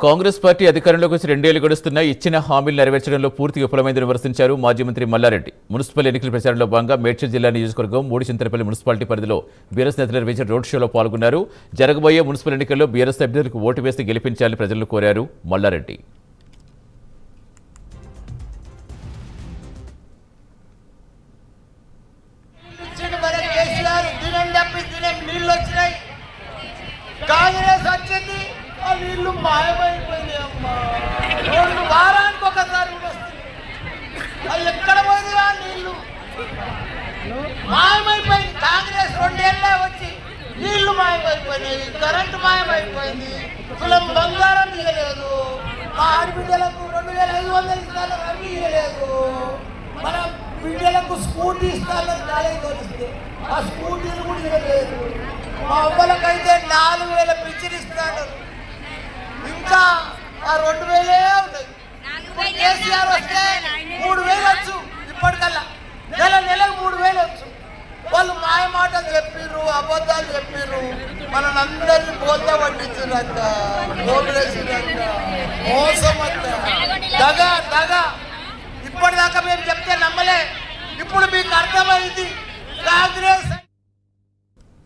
Congress party అధికారంలోకి వచ్చి 2 ఏళ్లు గడుస్తున్నా ఇచ్చిన హామీలు నెరవేర్చడంలో పూర్తిగా విఫలమైందని విమర్శించారు మాజీ మంత్రి మల్లారెడ్డి. మున్సిపల్ ఎన్నికల ప్రచారంలో భాగంగా మేడ్చల్ జిల్లా నియోజకవర్గం మూడుచింతలపల్లి మున్సిపాలిటీ పరిధిలో బీఆర్ఎస్ నేతలు నిర్వహించిన రోడ్ షోలో పాల్గొన్నారు. జరగబోయే మున్సిపల్ ఎన్నికల్లో బీఆర్ఎస్ అభ్యర్థులకు ఓటు వేసి గెలిపించాలని ప్రజలను కోరారు మల్లారెడ్డి. కాంగ్రెస్ వచ్చింది, ఆ నీళ్లు మాయమైపోయింది అమ్మా. 2 వారానికి ఒకసారి వస్తుంది, అది ఎక్కడ పోయింది? ఆ నీళ్లు మాయమైపోయింది. కాంగ్రెస్ 2 ఏళ్ళే వచ్చి నీళ్లు మాయమైపోయినాయి, కరెంటు మాయమైపోయింది, కులం బంగారం ఇవ్వలేదు, మా ఆడబిడ్డలకు 2500 ఇస్తాను అవి ఇవ్వలేదు, మన బిడ్డలకు స్కూటీ ఇస్తాను కాలేజీ వస్తే ఆ స్కూటీలు కూడా ఇవ్వలేదు, మా అవ్వలకైతే 4000 పింఛన్ ఇస్తాడు, ఇంకా ఆ 2000 ఉన్నాయి. కేసీఆర్ వస్తే 3000 వచ్చు, ఇప్పటికల్లా నెలకు 3000 వచ్చు. వాళ్ళు మాయ మాటలు చెప్పిర్రు, అబద్ధాలు చెప్పిర్రు, మనల్ని అందరినీ బోల్త పట్టించిరంట, ఓట్లేసిరంట, మోసం అంట, దగా. ఇప్పటిదాకా మేము చెప్తే నమ్మలే, ఇప్పుడు మీకు అర్థమైంది కాంగ్రెస్